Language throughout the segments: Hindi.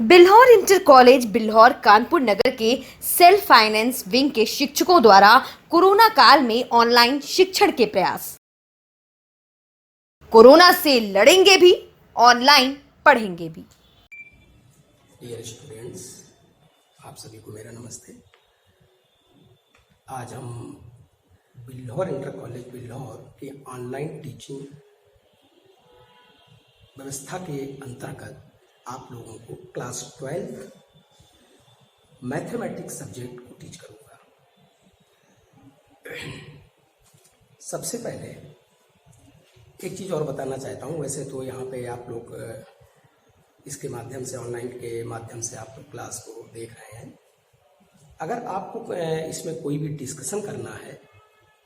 बिल्हौर इंटर कॉलेज बिल्हौर कानपुर नगर के सेल्फ फाइनेंस विंग के शिक्षकों द्वारा कोरोना काल में ऑनलाइन शिक्षण के प्रयास। कोरोना से लड़ेंगे भी, ऑनलाइन पढ़ेंगे भी। डियर स्टूडेंट्स, आप सभी को मेरा नमस्ते। आज हम बिल्हौर इंटर कॉलेज बिल्हौर के ऑनलाइन टीचिंग व्यवस्था के अंतर्गत आप लोगों को क्लास 12 मैथमेटिक्स सब्जेक्ट को टीच करूँगा। सबसे पहले एक चीज़ और बताना चाहता हूँ। वैसे तो यहाँ पे आप लोग इसके माध्यम से, ऑनलाइन के माध्यम से आप लोग क्लास को देख रहे हैं। अगर आपको इसमें कोई भी डिस्कशन करना है,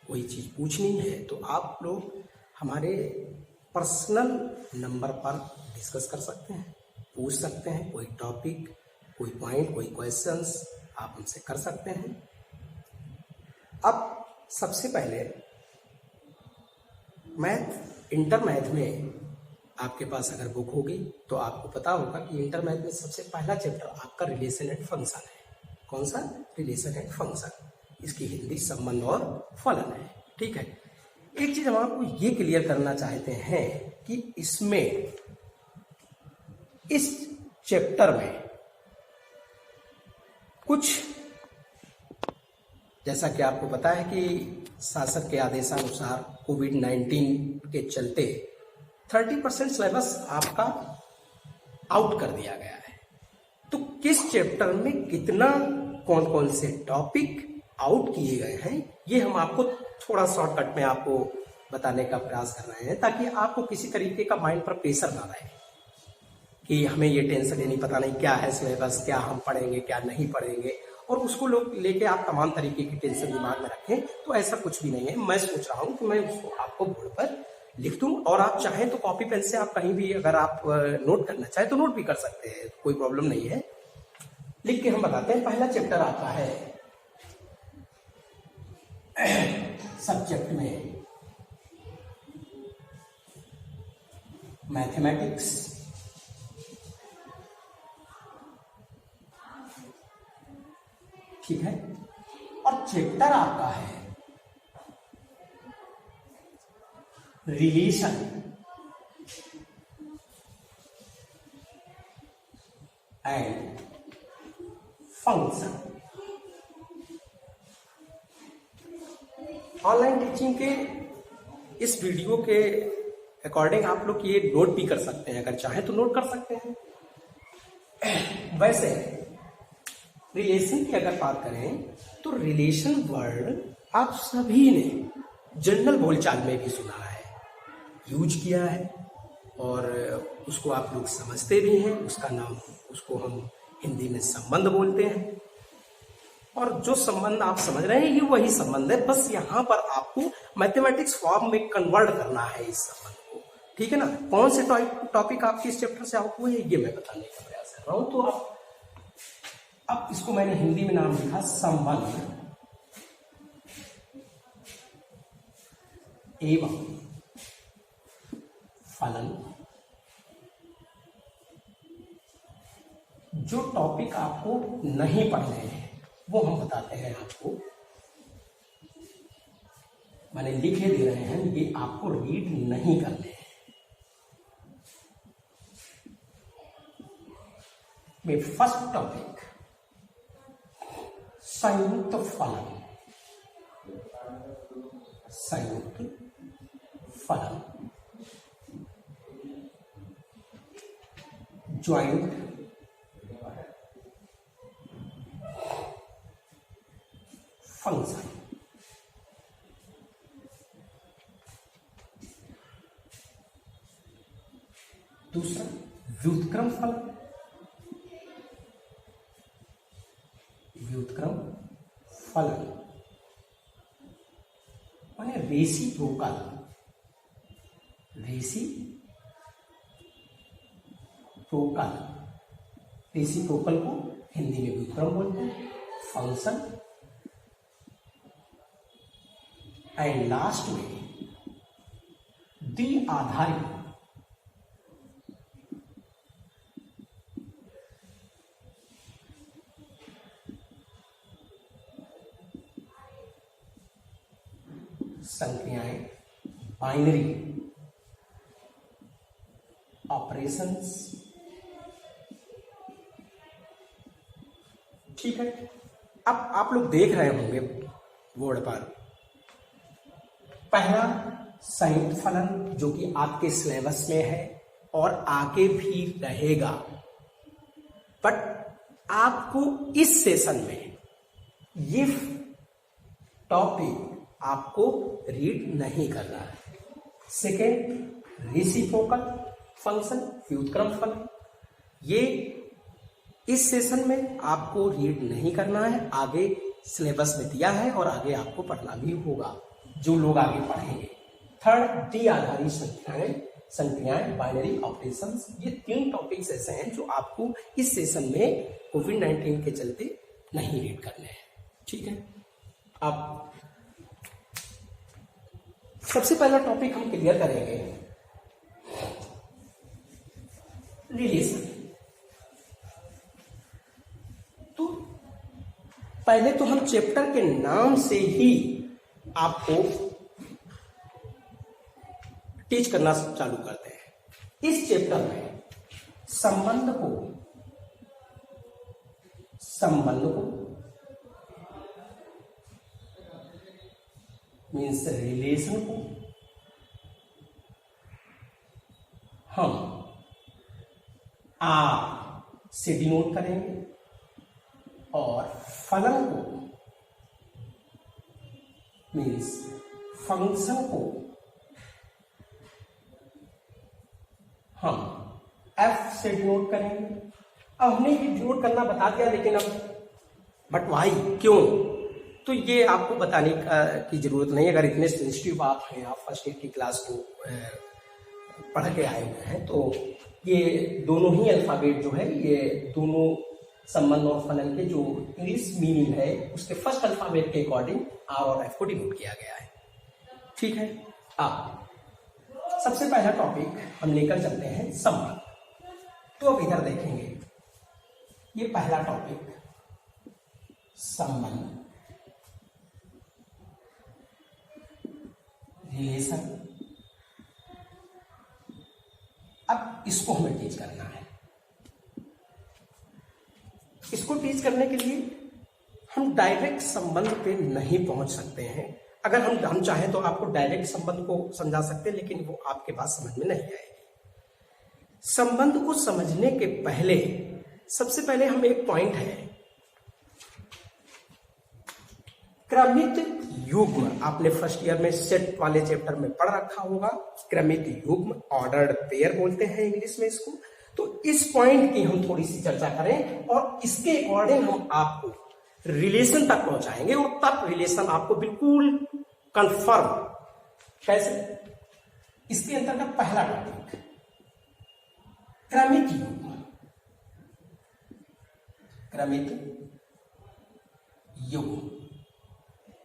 कोई चीज़ पूछनी है, तो आप लोग हमारे पर्सनल नंबर पर डिस्कस कर सकते हैं, पूछ सकते हैं। कोई टॉपिक, कोई पॉइंट, कोई क्वेश्चंस आप हमसे कर सकते हैं। अब सबसे पहले इंटर मैथ में आपके पास अगर बुक होगी तो आपको पता होगा कि इंटर मैथ में सबसे पहला चैप्टर आपका रिलेशन एंड फंक्शन है। कौन सा? Relation and function. इसकी हिंदी संबंध और फलन है। ठीक है। एक चीज हम आपको ये क्लियर करना चाहते हैं कि इसमें, इस चैप्टर में कुछ, जैसा कि आपको पता है कि शासक के आदेशानुसार कोविड-19 के चलते 30% सिलेबस आपका आउट कर दिया गया है। तो किस चैप्टर में कितना, कौन कौन से टॉपिक आउट किए गए हैं, ये हम आपको थोड़ा शॉर्टकट में आपको बताने का प्रयास कर रहे हैं, ताकि आपको किसी तरीके का माइंड पर प्रेशर ना रहे कि हमें ये टेंशन लेनी, पता नहीं क्या है सिलेबस, क्या हम पढ़ेंगे, क्या नहीं पढ़ेंगे, और उसको लोग लेके आप तमाम तरीके की टेंशन दिमाग में रखें। तो ऐसा कुछ भी नहीं है। मैं सोच रहा हूँ कि मैं उसको आपको बोर्ड पर लिख दूं, और आप चाहें तो कॉपी पेन से आप कहीं भी अगर आप नोट करना चाहें तो नोट भी कर सकते हैं, कोई प्रॉब्लम नहीं है। लिख के हम बताते हैं। पहला चैप्टर आता है सब्जेक्ट में मैथमेटिक्स। ठीक है। और चैप्टर आपका है relation and function. Online teaching के इस वीडियो के अकॉर्डिंग आप लोग ये नोट भी कर सकते हैं, अगर चाहें तो नोट कर सकते हैं। वैसे रिलेशन की अगर बात करें तो रिलेशन वर्ड आप सभी ने जनरल बोलचाल में भी सुना है, यूज किया है, और उसको आप लोग समझते भी हैं। उसका नाम, उसको हम हिंदी में संबंध बोलते हैं, और जो संबंध आप समझ रहे हैं ये वही संबंध है। बस यहाँ पर आपको मैथमेटिक्स फॉर्म में कन्वर्ट करना है इस संबंध को। ठीक है ना। कौन से टॉपिक आपके इस चैप्टर से आउट हुए हैं ये मैं बताने का प्रयास कर रहा हूं। तो अब इसको मैंने हिंदी में नाम लिखा संबंध एवं फलन। जो टॉपिक आपको नहीं पढ़ने हैं वो हम बताते हैं आपको, मैंने लिखे दे रहे हैं, ये आपको रीड नहीं करने हैं। में फर्स्ट टॉपिक संयुक्त फलन। संयुक्त फलन, ज्वाइंट फंक्शन। दूसरा व्युत्क्रम फलन। व्युत्क्रम फलन माने रेसिप्रोकल। रेसिप्रोकल को हिंदी में व्युत्क्रम बोलते हैं। फंक्शन एंड लास्ट में द्विआधारी संख्याएं, बाइनरी ऑपरेशंस। ठीक है, अब आप लोग देख रहे होंगे बोर्ड पर पहला संयुक्त फलन जो कि आपके सिलेबस में है और आगे भी रहेगा, बट आपको इस सेशन में ये टॉपिक आपको रीड नहीं करना है। सेकेंड, रेसिप्रोकल फंक्शन, व्युत्क्रम फलन, ये इस सेशन में आपको रीड नहीं करना है, आगे सिलेबस में दिया है और आगे आपको पढ़ना भी होगा जो लोग आगे पढ़ेंगे। थर्ड, डी आधारित संख्याएं, बाइनरी ऑपरेशंस, ये 3 टॉपिक्स ऐसे हैं जो आपको इस सेशन में कोविड-19 के चलते नहीं रीड करने हैं। ठीक है, अब सबसे पहला टॉपिक हम क्लियर करेंगे रिलेशन। तो पहले तो हम चैप्टर के नाम से ही आपको टीच करना चालू करते हैं। इस चैप्टर में संबंध को मीन्स रिलेशन को हम आर से डिनोट करेंगे और फलन को मीन्स फंक्शन को हम एफ से डिनोट करेंगे। अब हमने ये डिनोट करना बता दिया, लेकिन अब बट वाई, क्यों, तो ये आपको बताने की जरूरत नहीं। अगर इतने सेंसिटिव आप हैं, आप फर्स्ट ईयर की क्लास को पढ़ के आए हुए हैं, तो ये दोनों ही अल्फाबेट जो है, ये दोनों संबंध और फलन के जो इंग्लिश मीनिंग है उसके फर्स्ट अल्फाबेट के अकॉर्डिंग आर और एफ को डिनोट किया गया है। ठीक है, अब सबसे पहला टॉपिक हम लेकर चलते हैं संबंध। तो अब इधर देखेंगे, ये पहला टॉपिक संबंध, रिलेशन। अब इसको हमें टीच करना है। इसको टीच करने के लिए हम डायरेक्ट संबंध पे नहीं पहुंच सकते हैं। अगर हम चाहें तो आपको डायरेक्ट संबंध को समझा सकते हैं, लेकिन वो आपके पास समझ में नहीं आएगी। संबंध को समझने के पहले सबसे पहले हम एक पॉइंट है क्रमित युग्म। आपने फर्स्ट ईयर में सेट वाले चैप्टर में पढ़ रखा होगा। क्रमित युग्म, ऑर्डर्ड पेयर बोलते हैं इंग्लिश में इसको। तो इस पॉइंट की हम थोड़ी सी चर्चा करें और इसके अकॉर्डिंग हम आपको रिलेशन तक पहुंचाएंगे और तब रिलेशन आपको बिल्कुल कंफर्म। कैसे? इसके अंतर्गत पहला टॉपिक क्रमित युग्म। क्रमित युग्म,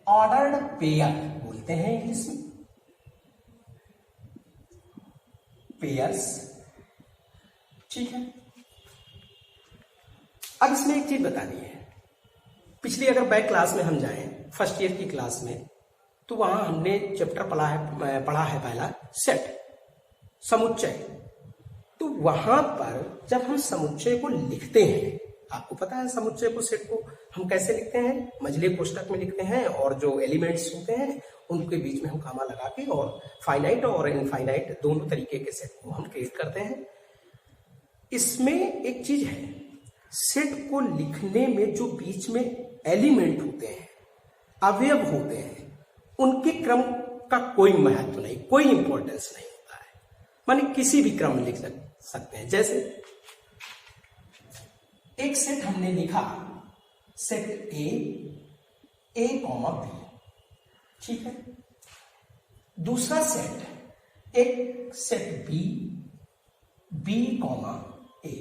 ऑर्डर्ड पेयर बोलते हैं इंग्लिश में, पेयर्स। ठीक है, अब इसमें एक चीज बतानी है। पिछली अगर बैक क्लास में हम जाएं, फर्स्ट ईयर की क्लास में, तो वहां हमने चैप्टर पढ़ा है पहला सेट, समुच्चय। तो वहां पर जब हम समुच्चय को लिखते हैं, आपको पता है समुच्चय को, सेट को हम कैसे लिखते हैं, मझले कोष्ठक में लिखते हैं और जो एलिमेंट्स होते हैं उनके बीच में हम कामा लगा के और फाइनाइट और इनफाइनाइट दोनों तरीके के सेट को हम क्रिएट करते हैं। इसमें एक चीज है, सेट को लिखने में जो बीच में एलिमेंट होते हैं, अवयव होते हैं, उनके क्रम का कोई महत्व नहीं, कोई इंपॉर्टेंस नहीं होता है। माने किसी भी क्रम में लिख सकते हैं। जैसे एक सेट हमने लिखा, सेट ए कॉमा बी। ठीक है, दूसरा सेट, एक सेट बी कॉमा ए।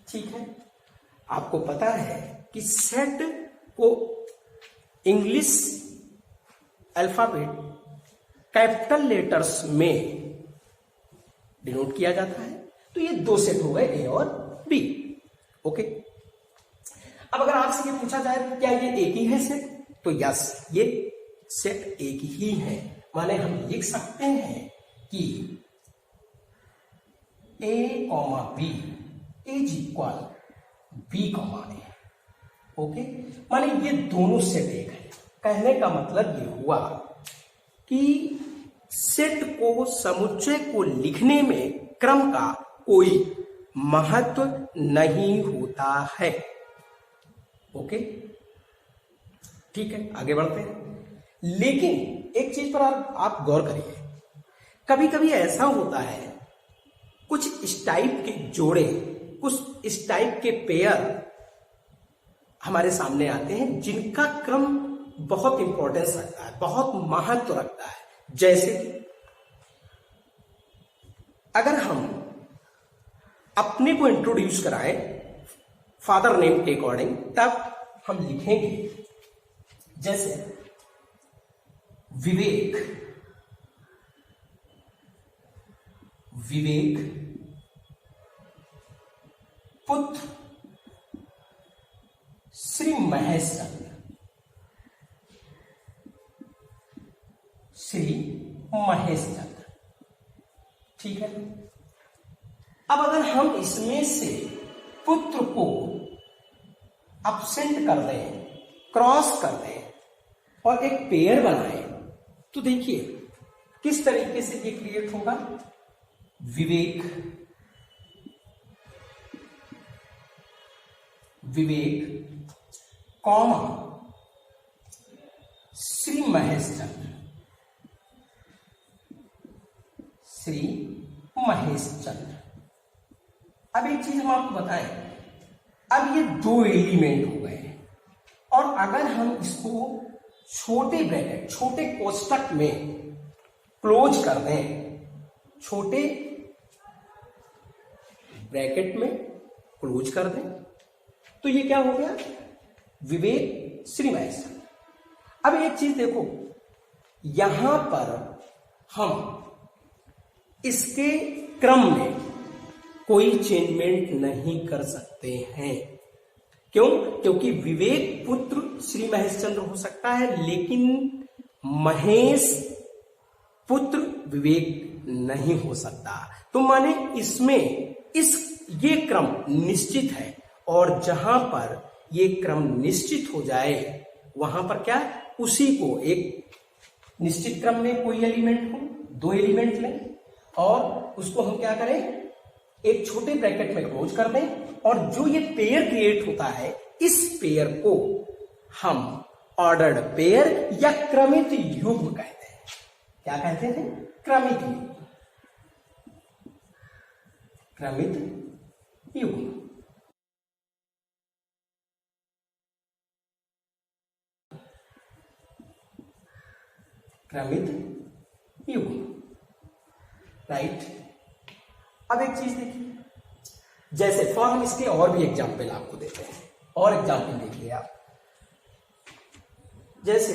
ठीक है, आपको पता है कि सेट को इंग्लिश अल्फाबेट कैपिटल लेटर्स में डिनोट किया जाता है। तो ये दो सेट हो गए, ए और बी। ओके, अब अगर आपसे ये पूछा जाए क्या ये एक ही है सेट, तो यस, ये सेट एक ही है, माने हम लिख सकते हैं कि A, B is equal B, A। Okay, माने ये दोनों सेट एक है। कहने का मतलब ये हुआ कि सेट को, समुच्चय को लिखने में क्रम का कोई महत्व नहीं होता है। ओके, ठीक है, आगे बढ़ते हैं। लेकिन एक चीज पर आप गौर करिए, कभी कभी ऐसा होता है, कुछ इस टाइप के जोड़े, कुछ इस टाइप के पेयर हमारे सामने आते हैं जिनका क्रम बहुत इंपॉर्टेंस रखता है, बहुत महत्व रखता है। जैसे कि अगर हम अपने को इंट्रोड्यूस कराएं फादर नेम के अकॉर्डिंग, तब हम लिखेंगे जैसे विवेक, पुत्र श्री महेश चंद्र, ठीक है। अब अगर हम इसमें से पुत्र को अपसेंट कर दें, क्रॉस कर दें और एक पेयर बनाएं, तो देखिए किस तरीके से ये क्रिएट होगा। विवेक कॉमा श्री महेश चंद्र। अब एक चीज हम आपको बताएं, अब ये दो एलिमेंट हो गए हैं, और अगर हम इसको छोटे ब्रैकेट, छोटे कोष्टक में क्लोज कर दें, छोटे ब्रैकेट में क्लोज कर दें, तो ये क्या हो गया, विवेक श्री महेश चंद्र। अब एक चीज देखो, यहां पर हम इसके क्रम में कोई चेंजमेंट नहीं कर सकते हैं। क्यों? क्योंकि विवेक पुत्र श्री महेश चंद्र हो सकता है, लेकिन महेश पुत्र विवेक नहीं हो सकता। तो माने इसमें ये क्रम निश्चित है, और जहां पर ये क्रम निश्चित हो जाए वहां पर क्या, उसी को एक निश्चित क्रम में कोई एलिमेंट हो, दो एलिमेंट लें और उसको हम क्या करें, एक छोटे ब्रैकेट में क्लोज कर दें, और जो ये पेयर क्रिएट होता है, इस पेयर को हम ऑर्डर्ड पेयर या क्रमित युग्म कहते हैं। क्या कहते हैं? क्रमित युग्म। राइट। अब एक चीज देखिए, जैसे फॉर हम इसके और भी एग्जाम्पल आपको देते हैं, और एग्जाम्पल देखिए आप। जैसे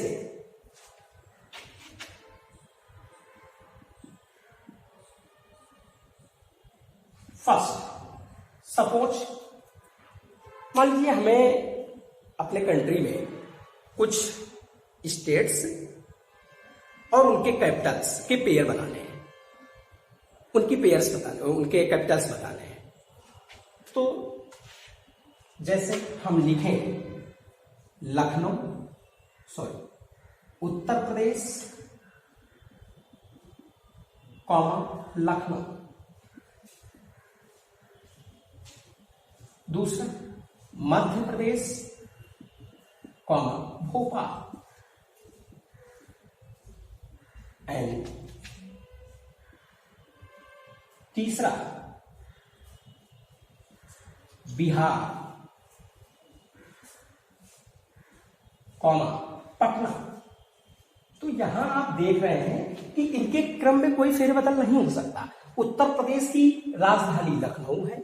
फर्स्ट, सपोज मान लीजिए हमें अपने कंट्री में कुछ स्टेट्स और उनके कैपिटल्स के पेयर बनाने हैं, उनकी पेयर्स बताने, उनके कैपिटल्स बताने हैं। तो जैसे हम लिखें उत्तर प्रदेश कॉमा लखनऊ। दूसरा मध्य प्रदेश कॉमा भोपाल। एंड तीसरा बिहार कॉमा पटना। तो यहां आप देख रहे हैं कि इनके क्रम में कोई फेरबदल नहीं हो सकता। उत्तर प्रदेश की राजधानी लखनऊ है,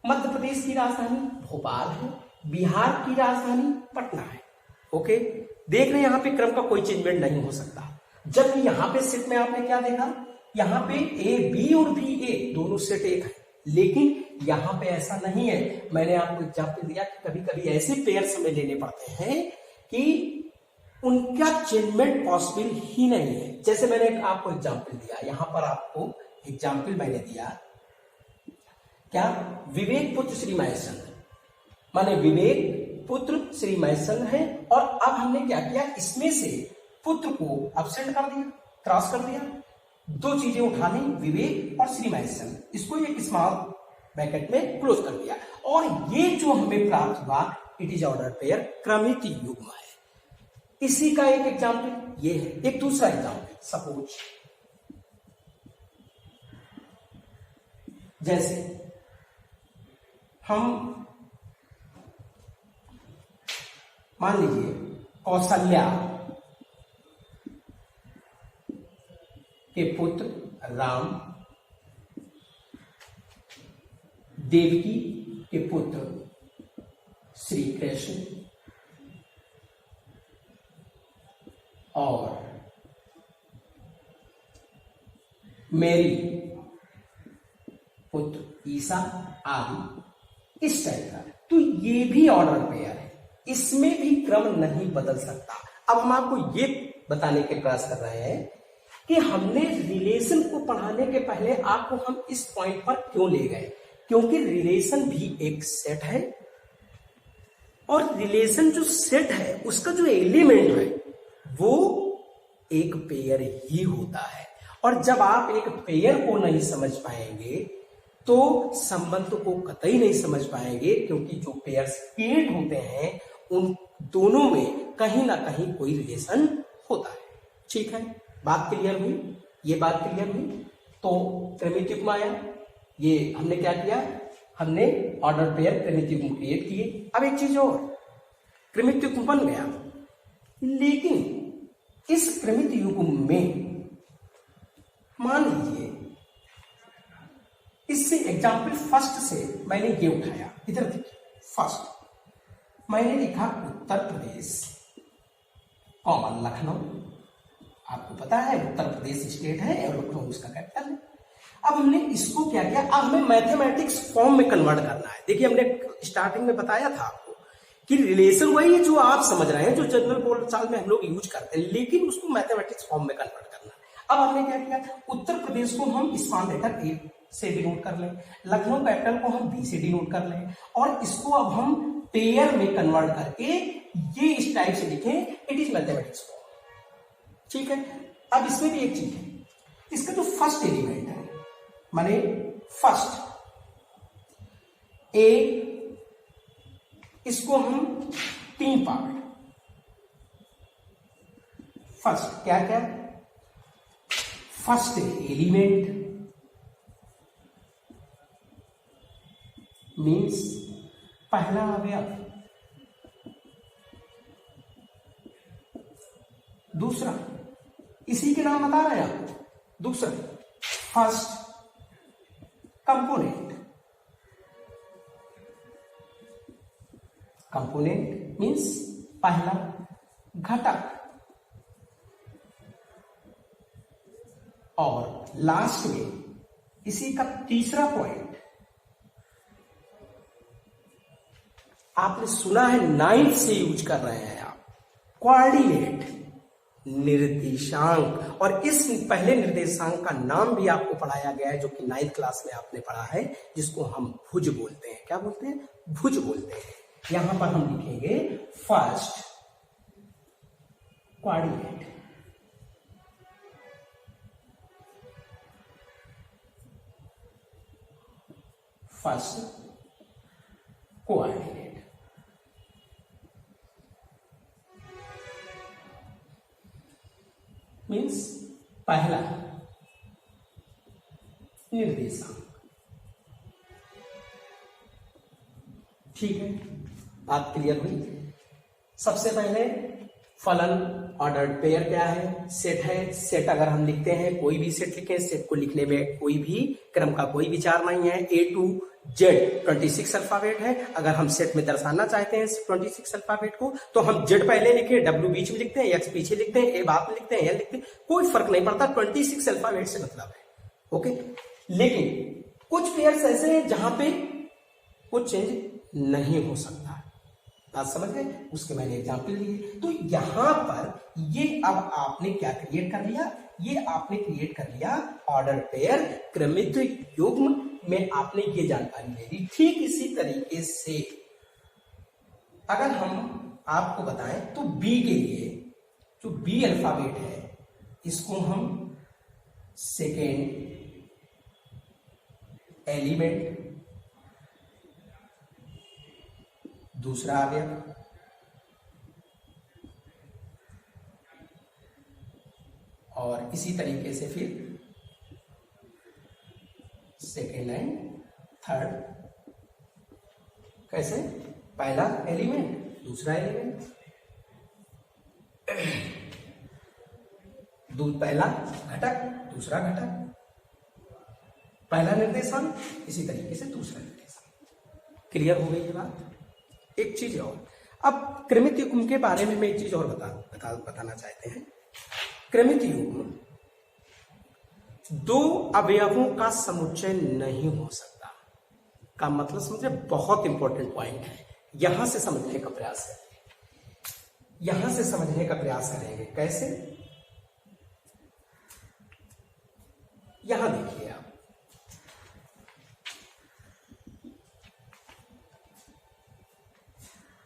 मध्य प्रदेश की राजधानी भोपाल है, बिहार की राजधानी पटना है। ओके, देख रहे हैं यहां पे क्रम का कोई चेंजमेंट नहीं हो सकता। जबकि यहां पे सेट में आपने क्या देखा, यहां पे ए बी और बी ए दोनों सेट एक है, लेकिन यहां पे ऐसा नहीं है। मैंने आपको एग्जाम्पल दिया कि कभी कभी ऐसे पेयर्स हमें लेने पड़ते हैं कि उनका चेंजमेंट पॉसिबल ही नहीं है। जैसे मैंने आपको एग्जाम्पल दिया, यहां पर आपको एग्जाम्पल मैंने दिया क्या, विवेक पुत्र श्री महेशचंद्र, माने विवेक पुत्र श्री महेशचंद्र है, और अब हमने क्या किया, इसमें से पुत्र को अब्सेंट कर दिया, क्रॉस कर दिया, दो चीजें उठा ली, विवेक और श्री महेशचंद्र, इसको एक स्मॉल ब्रैकेट में क्लोज कर दिया, और ये जो हमें प्राप्त हुआ इट इज ऑर्डर पेयर, क्रमित युग्म है। इसी का एक एग्जाम्पल ये है। एक दूसरा एग्जाम्पल, सपोज जैसे हम मान लीजिए कौशल्या के पुत्र राम, देवकी के पुत्र श्री कृष्ण, और मेरी पुत्र ईसा आदि, इस टाइप का। तो ये भी ऑर्डर पेयर है, इसमें भी क्रम नहीं बदल सकता। अब हम आपको ये बताने के प्रयास कर रहे हैं कि हमने रिलेशन को पढ़ाने के पहले आपको हम इस पॉइंट पर क्यों ले गए, क्योंकि रिलेशन भी एक सेट है, और रिलेशन जो सेट है उसका जो एलिमेंट है वो एक पेयर ही होता है। और जब आप एक पेयर को नहीं समझ पाएंगे तो संबंध को कतई नहीं समझ पाएंगे, क्योंकि जो पेयर्स पेड होते हैं उन दोनों में कहीं ना कहीं कोई रिलेशन होता है। ठीक है, बात क्लियर हुई, ये बात क्लियर हुई। तो क्रमित युग्म आया, ये हमने क्या किया, हमने ऑर्डर पेयर क्रमित युग्म क्रिएट किए। अब एक चीज और, क्रमित युग्म बन गया, लेकिन इस क्रमित युग्म में मान लीजिए, इससे एग्जाम्पल फर्स्ट से मैंने ये उठाया, इधर देखिए, फर्स्ट मैंने लिखा उत्तर प्रदेश कॉमा लखनऊ। आपको पता है उत्तर प्रदेश स्टेट है और लखनऊ उसका कैपिटल है। अब हमने इसको क्या किया, अब हमें मैथमेटिक्स फॉर्म में कन्वर्ट करना है। देखिए हमने स्टार्टिंग में बताया था आपको कि रिलेशन वही है जो आप समझ रहे हैं, जो जनरल बोलचाल में हम लोग यूज करते हैं, लेकिन उसको मैथमेटिक्स फॉर्म में कन्वर्ट करना है। अब हमने क्या किया, उत्तर प्रदेश को हम स्मॉल लेटर ए से डिनोट कर लें, लखनऊ कैपिटल को हम बी से डिनोट कर लें, और इसको अब हम पेयर में कन्वर्ट करके ये इस टाइप से लिखें, इट इज मैथमेटिक्स फॉर्म। ठीक है, अब इसमें भी एक चीज है, इसका जो फर्स्ट एलिमेंट है, माने फर्स्ट ए, इसको हम तीन पार्ट, फर्स्ट क्या क्या, फर्स्ट एलिमेंट मीन्स पहला अवयव, दूसरा इसी के नाम बता रहे हैं आप, दूसरा फर्स्ट कंपोनेंट, कंपोनेंट मीन्स पहला घटक, और लास्ट में इसी का तीसरा पॉइंट, आपने सुना है 9th से यूज कर रहे हैं आप, कोऑर्डिनेट, निर्देशांक। और इस पहले निर्देशांक का नाम भी आपको पढ़ाया गया है, जो कि 9th क्लास में आपने पढ़ा है, जिसको हम भुज बोलते हैं। क्या बोलते हैं, भुज बोलते हैं। यहां पर हम लिखेंगे first coordinate, first coordinate, means पहला निर्देशांक। ठीक है, बात क्लियर हुई। सबसे पहले फलन ऑर्डर्ड पेयर क्या है, सेट है। सेट अगर हम लिखते हैं, कोई भी सेट लिखें, सेट को लिखने में कोई भी क्रम का कोई विचार नहीं है। A to Z 26 अल्फाबेट है। अगर हम सेट में दर्शाना चाहते हैं 26 अल्फाबेट को, तो हम Z पहले लिखे, W बीच में लिखते हैं, X पीछे लिखते हैं, A बाद में लिखते हैं, L लिखते हैं, कोई फर्क नहीं पड़ता। 26 अल्फाबेट से मतलब है। ओके, लेकिन कुछ पेयर्स ऐसे हैं जहां पे कुछ चेंज नहीं हो सकता। बात समझ गए? उसके मैंने एग्जाम्पल दिए। तो यहां पर ये अब आपने क्या क्रिएट कर लिया, ये आपने क्रिएट कर लिया ऑर्डर पेयर क्रमित युग्म में आपने ये जानकारी ले ली। ठीक इसी तरीके से अगर हम आपको बताएं तो बी के लिए जो बी अल्फाबेट है इसको हम सेकेंड एलिमेंट, दूसरा अवयव, और इसी तरीके से फिर सेकेंड एंड थर्ड। कैसे? पहला एलिमेंट, दूसरा एलिमेंट, पहला घटक, दूसरा घटक, पहला निर्देशांक, इसी तरीके से दूसरा निर्देशांक। क्लियर हो गई ये बात? एक चीज और, अब क्रमित युग्म के बारे में मैं एक चीज और बताना चाहते हैं। क्रमित युग्म दो अवयवों का समुच्चय नहीं हो सकता का मतलब समझे, बहुत इंपॉर्टेंट पॉइंट है। यहां से समझने का प्रयास करेंगे, यहां से समझने का प्रयास करेंगे। कैसे? यहां देखिए आप,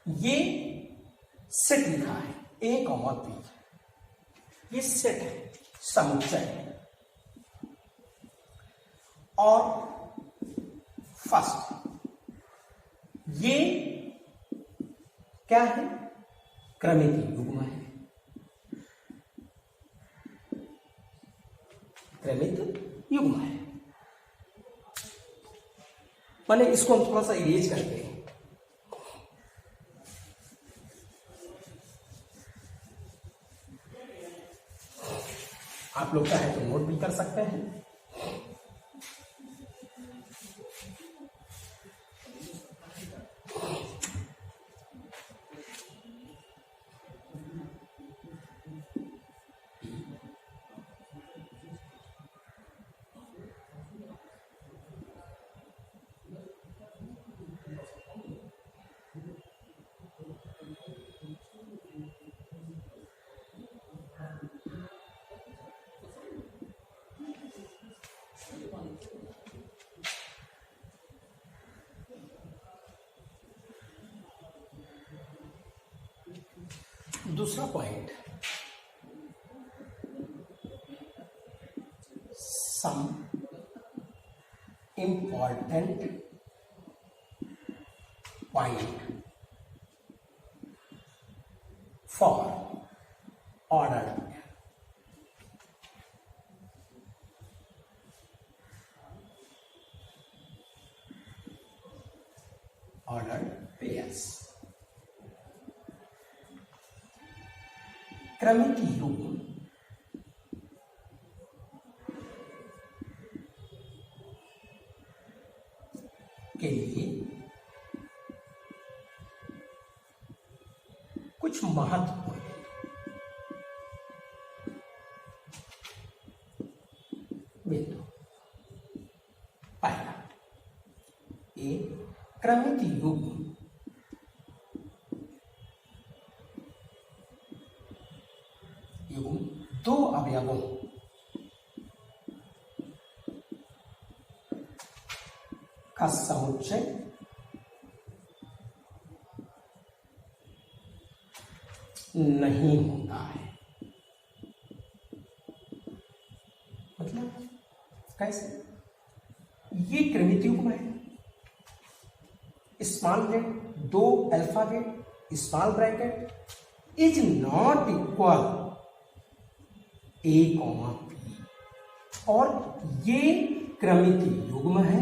ये सेट लिखा है ए कॉमा बी, ये सेट है, समुच्चय है। और फर्स्ट ये क्या है? क्रमित युग्म है, क्रमित युग्म है। मैंने इसको हम थोड़ा सा इरेज करते हैं। आप लोग चाहे तो नोट भी कर सकते हैं। दूसरा point, some important point for order. Order pairs. क्रमित युग्म के लिए कुछ महत्वपूर्ण बिंदु। पहला, ए क्रमित युग्म दो अवयवों का समुच्चय नहीं होता है। मतलब कैसे? ये क्रमित युग्म है, स्मॉल ब्रैकेट, दो alphabet, small bracket is not equal a comma b, और ये क्रमित युग्म है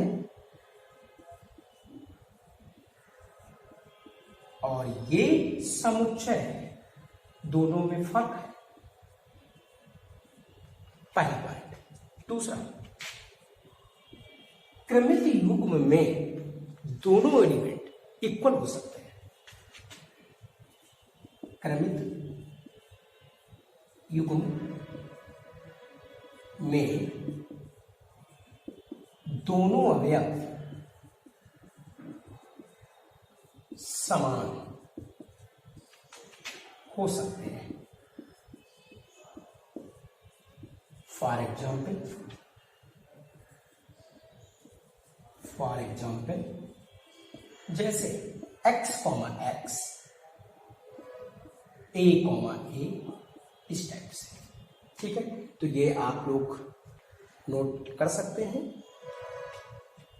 और ये समुच्चय है, दोनों में फर्क है। पहला पॉइंट। दूसरा, क्रमित युग्म में दोनों एलिमेंट इक्वल हो सकते हैं। क्रमित युग्म में दोनों अवयव समान हो सकते हैं। फॉर एग्जाम्पल जैसे x, x, a, a इस टाइप से, ठीक है। तो ये आप लोग नोट कर सकते हैं।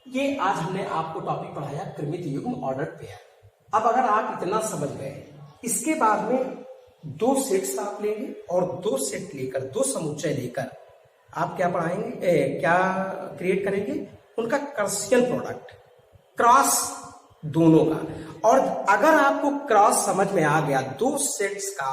ये आज हमने आपको टॉपिक पढ़ाया क्रमित युग्म ऑर्डर्ड पेयर। अब अगर आप इतना समझ गए, इसके बाद में दो सेट्स आप लेंगे और दो सेट लेकर, दो समुच्चय लेकर आप क्या पढ़ाएंगे, क्या क्रिएट करेंगे, उनका कर्सियन प्रोडक्ट, क्रॉस दोनों का। और अगर आपको क्रॉस समझ में आ गया, दो सेट्स का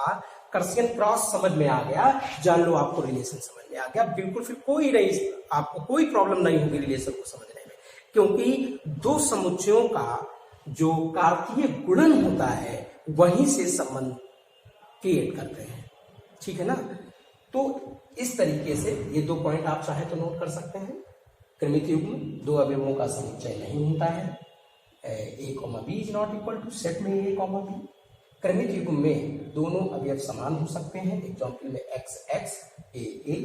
कर्सियन क्रॉस समझ में आ गया, जान लो आपको रिलेशन समझ में आ गया। बिल्कुल फिर कोई नहीं, आपको कोई प्रॉब्लम नहीं होगी रिलेशन को समझने में, क्योंकि दो समुच्चयों का जो कार्तीय गुणन होता है वहीं से संबंध क्रिएट करते हैं, ठीक है ना। तो इज तरीके से ये दो पॉइंट आप चाहे तो नोट कर सकते हैं। क्रमित युग्म दो अवयवों का समुच्चय नहीं होता है। a, b is not equal to set में a, b। क्रमित युग्म में दोनों अवयव समान हो सकते हैं। एग्जाम्पल में x, x, a, a।